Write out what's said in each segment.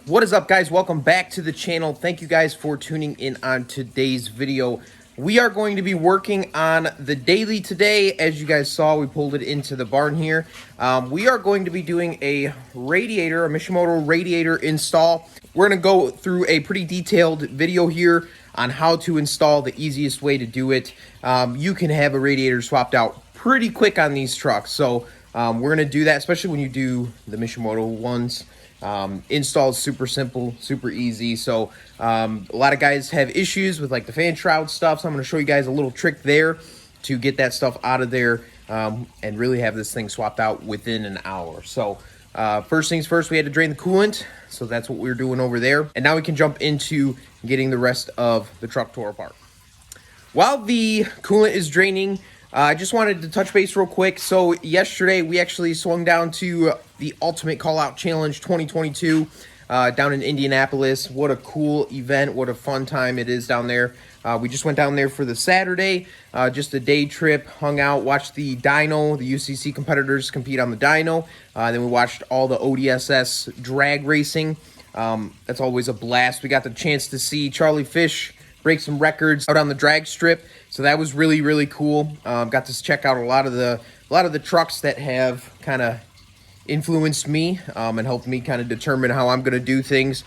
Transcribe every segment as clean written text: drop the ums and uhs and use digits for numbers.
What is up, guys? Welcome back to the channel. Thank you guys for tuning in on today's video. We are going to be working on the daily today. As you guys saw, we pulled it into the barn here. We are going to be doing a radiator, a Mishimoto radiator install. We're going to go through a pretty detailed video here on how to install, the easiest way to do it. You can have a radiator swapped out pretty quick on these trucks. So we're going to do that, especially when you do the Mishimoto ones. Install is super simple, super easy. So a lot of guys have issues with like the fan shroud stuff, so I'm going to show you guys a little trick there to get that stuff out of there and really have this thing swapped out within an hour. So first things first, we had to drain the coolant, so that's what we're doing over there. And now we can jump into getting the rest of the truck tore apart. While the coolant is draining, I just wanted to touch base real quick. So yesterday we actually swung down to the Ultimate Call Out Challenge 2022 down in Indianapolis. What a cool event. What a fun time it is down there. We just went down there for the Saturday, just a day trip, hung out, watched the dyno, the UCC competitors compete on the dyno. Then we watched all the ODSS drag racing. That's always a blast. We got the chance to see Charlie Fish break some records out on the drag strip, so that was really, really cool. Got to check out a lot of the trucks that have kind of influenced me and helped me kind of determine how I'm going to do things.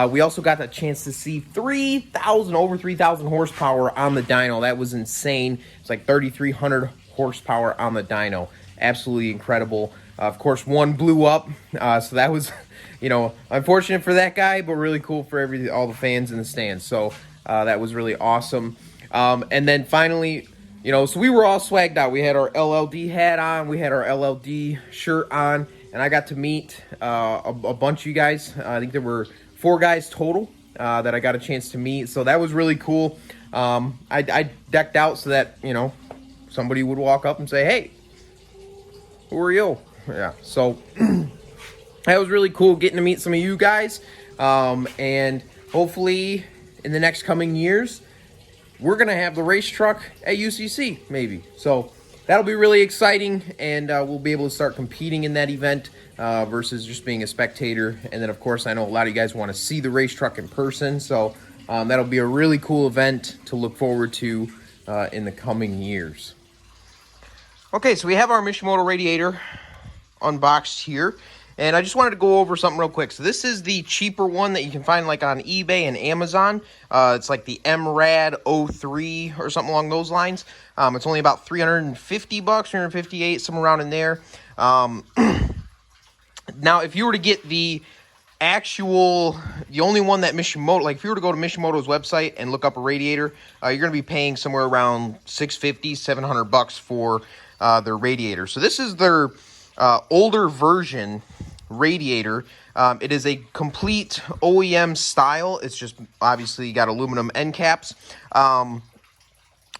We also got the chance to see over 3,000 horsepower on the dyno. That was insane. It's like 3,300 horsepower on the dyno. Absolutely incredible. Of course, one blew up, so that was, unfortunate for that guy, but really cool for all the fans in the stands. So that was really awesome. And then finally, so we were all swagged out. We had our LLD hat on, we had our LLD shirt on, and I got to meet a bunch of you guys. I think there were 4 guys total that I got a chance to meet. So that was really cool. I decked out so that, somebody would walk up and say, "Hey, who are you?" Yeah, so that was really cool getting to meet some of you guys. And hopefully in the next coming years, we're going to have the race truck at UCC, maybe. So that'll be really exciting, and we'll be able to start competing in that event versus just being a spectator. And then, of course, I know a lot of you guys want to see the race truck in person, so that'll be a really cool event to look forward to in the coming years. Okay, so we have our Mishimoto radiator unboxed here. And I just wanted to go over something real quick. So this is the cheaper one that you can find like on eBay and Amazon. It's like the MRAD 03 or something along those lines. It's only about $350, $358, somewhere around in there. Now, if you were to get the only one that Mishimoto, like if you were to go to Mishimoto's website and look up a radiator, you're going to be paying somewhere around $650, $700 for their radiator. So this is their older version radiator. It is a complete OEM style. It's just obviously got aluminum end caps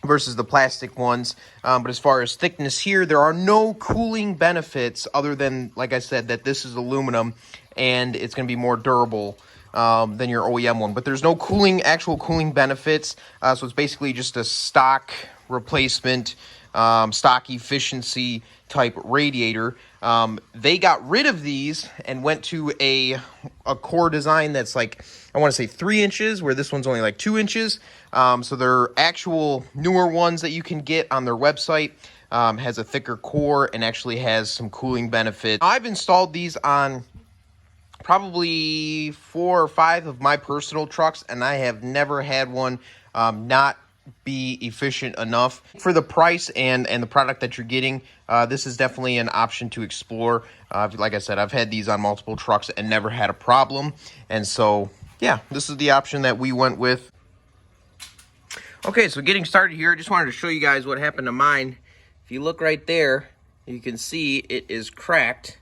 versus the plastic ones. But as far as thickness here, there are no cooling benefits other than, like I said, that this is aluminum and it's going to be more durable than your OEM one. But there's no actual cooling benefits. So it's basically just a stock replacement, stock efficiency type radiator. They got rid of these and went to a core design that's like, I want to say 3 inches, where this one's only like 2 inches. So their actual newer ones that you can get on their website has a thicker core and actually has some cooling benefit. I've installed these on probably 4 or 5 of my personal trucks, and I have never had one not be efficient enough for the price and the product that you're getting. This is definitely an option to explore. Like I said, I've had these on multiple trucks and never had a problem. And so, yeah, this is the option that we went with. Okay, so getting started here, I just wanted to show you guys what happened to mine. If you look right there, you can see it is cracked.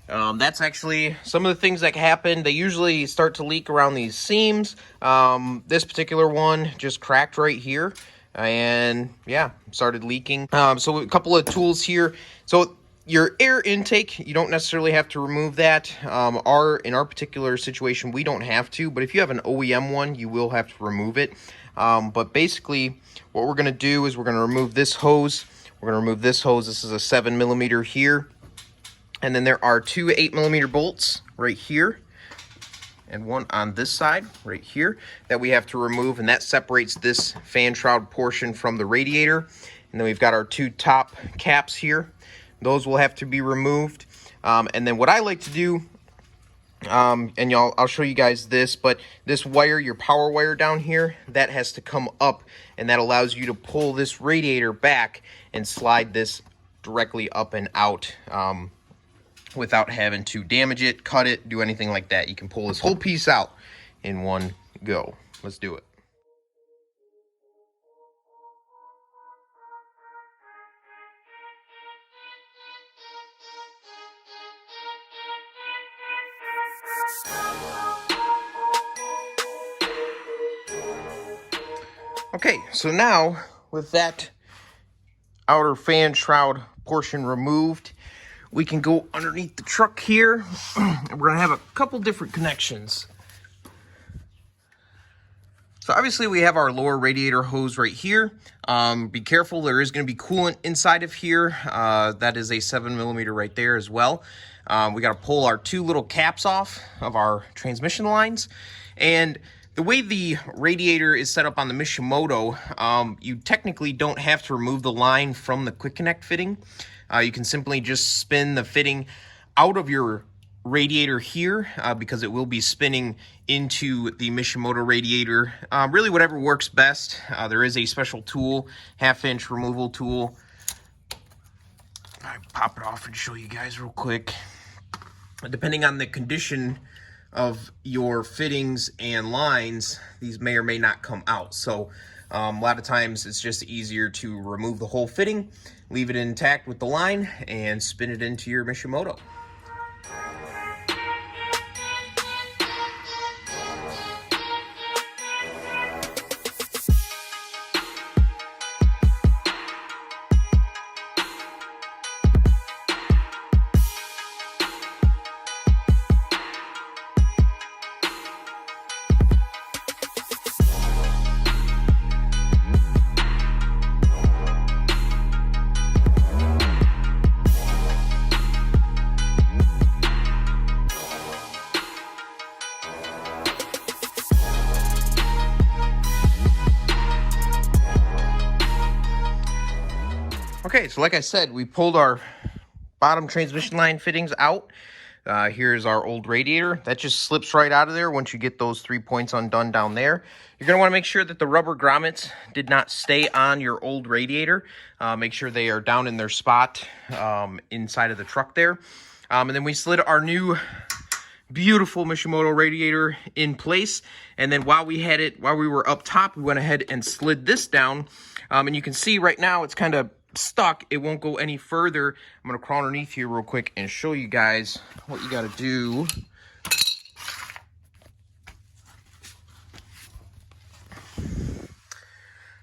That's actually some of the things that happen. They usually start to leak around these seams. This particular one just cracked right here and yeah, started leaking. So a couple of tools here. So your air intake, you don't necessarily have to remove that. In our particular situation, we don't have to, but if you have an OEM one, you will have to remove it. But basically what we're going to do is we're going to remove this hose. We're going to remove this hose. This is a 7mm here. And then there are 2 8mm bolts right here. and one on this side right here that we have to remove, and that separates this fan shroud portion from the radiator. And then we've got our two top caps here. Those will have to be removed. And then what I like to do, and I'll show you guys this, but this wire, your power wire down here, that has to come up, and that allows you to pull this radiator back and slide this directly up and out without having to damage it, cut it, do anything like that. You can pull this whole piece out in one go. Let's do it. Okay, so now with that outer fan shroud portion removed, we can go underneath the truck here. We're going to have a couple different connections. So obviously we have our lower radiator hose right here. Be careful, there is going to be coolant inside of here. That is a 7mm right there as well. We got to pull our two little caps off of our transmission lines. And the way the radiator is set up on the Mishimoto, you technically don't have to remove the line from the quick connect fitting. You can simply just spin the fitting out of your radiator here because it will be spinning into the Mishimoto radiator. Really whatever works best. There is a special tool, 1/2-inch removal tool. I pop it off and show you guys real quick. Depending on the condition of your fittings and lines, these may or may not come out. So a lot of times it's just easier to remove the whole fitting, leave it intact with the line, and spin it into your Mishimoto. Okay, so like I said, we pulled our bottom transmission line fittings out. Here's our old radiator. That just slips right out of there once you get those 3 points undone down there. You're going to want to make sure that the rubber grommets did not stay on your old radiator. Make sure they are down in their spot inside of the truck there. And then we slid our new beautiful Mishimoto radiator in place. And then while we were up top, we went ahead and slid this down. And you can see right now it's kind of stuck. It won't go any further. I'm going to crawl underneath here real quick and show you guys what you got to do.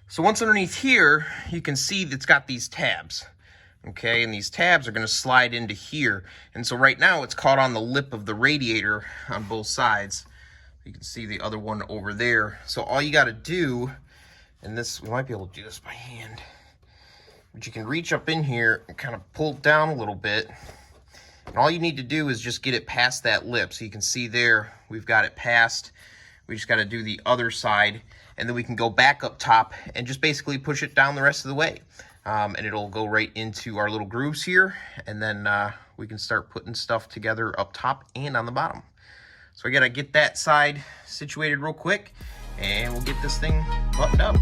So once underneath here, you can see that it's got these tabs. Okay, and these tabs are going to slide into here. And so right now it's caught on the lip of the radiator on both sides. You can see the other one over there. So all you got to do, and this, we might be able to do this by hand, but you can reach up in here and kind of pull it down a little bit. And all you need to do is just get it past that lip. So you can see there, we've got it past. We just got to do the other side. And then we can go back up top and just basically push it down the rest of the way. And it'll go right into our little grooves here. And then we can start putting stuff together up top and on the bottom. So I got to get that side situated real quick. And we'll get this thing buttoned up.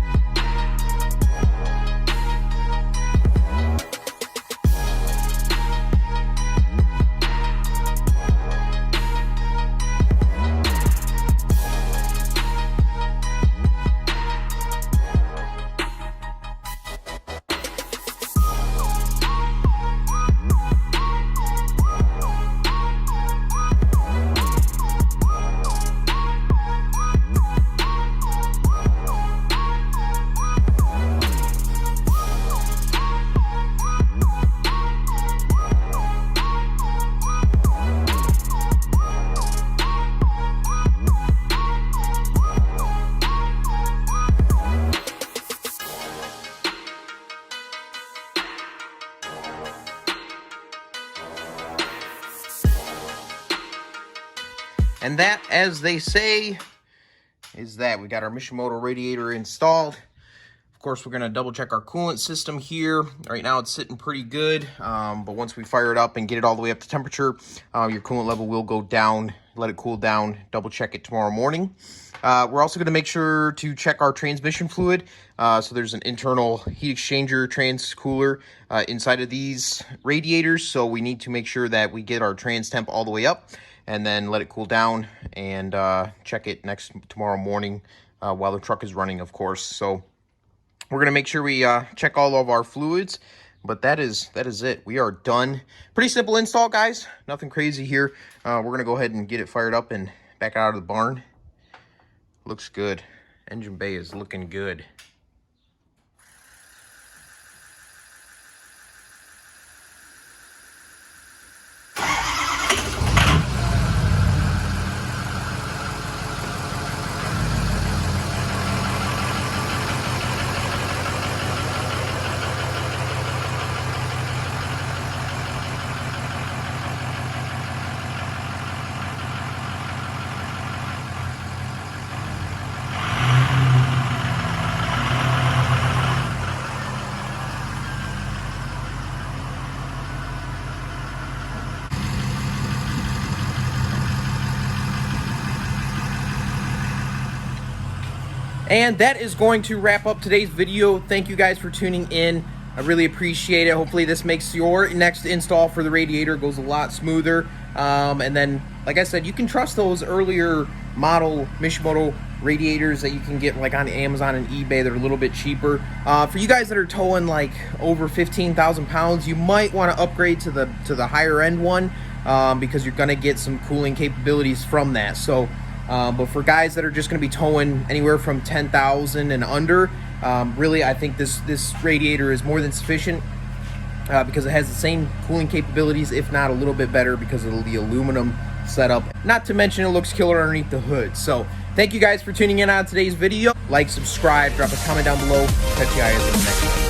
And that, as they say, is that. We got our Mishimoto radiator installed. Of course, we're going to double check our coolant system here. Right now it's sitting pretty good, but once we fire it up and get it all the way up to temperature, your coolant level will go down. Let it cool down. Double check it tomorrow morning. We're also going to make sure to check our transmission fluid. So there's an internal heat exchanger trans cooler inside of these radiators. So we need to make sure that we get our trans temp all the way up and then let it cool down and check it tomorrow morning while the truck is running, of course. So we're going to make sure we check all of our fluids, but that is it. We are done. Pretty simple install, guys. Nothing crazy here. We're going to go ahead and get it fired up and back out of the barn. Looks good. Engine bay is looking good. And that is going to wrap up today's video. Thank you guys for tuning in. I really appreciate it. Hopefully this makes your next install for the radiator goes a lot smoother. And then, like I said, you can trust those earlier model Mishimoto radiators that you can get like on Amazon and eBay. They're a little bit cheaper. For you guys that are towing like over 15,000 pounds, you might want to upgrade to the higher end one because you're going to get some cooling capabilities from that. So but for guys that are just going to be towing anywhere from 10,000 and under, really I think this radiator is more than sufficient because it has the same cooling capabilities, if not a little bit better because of the aluminum setup. Not to mention it looks killer underneath the hood. So thank you guys for tuning in on today's video. Like, subscribe, drop a comment down below. Catch you guys in the next one.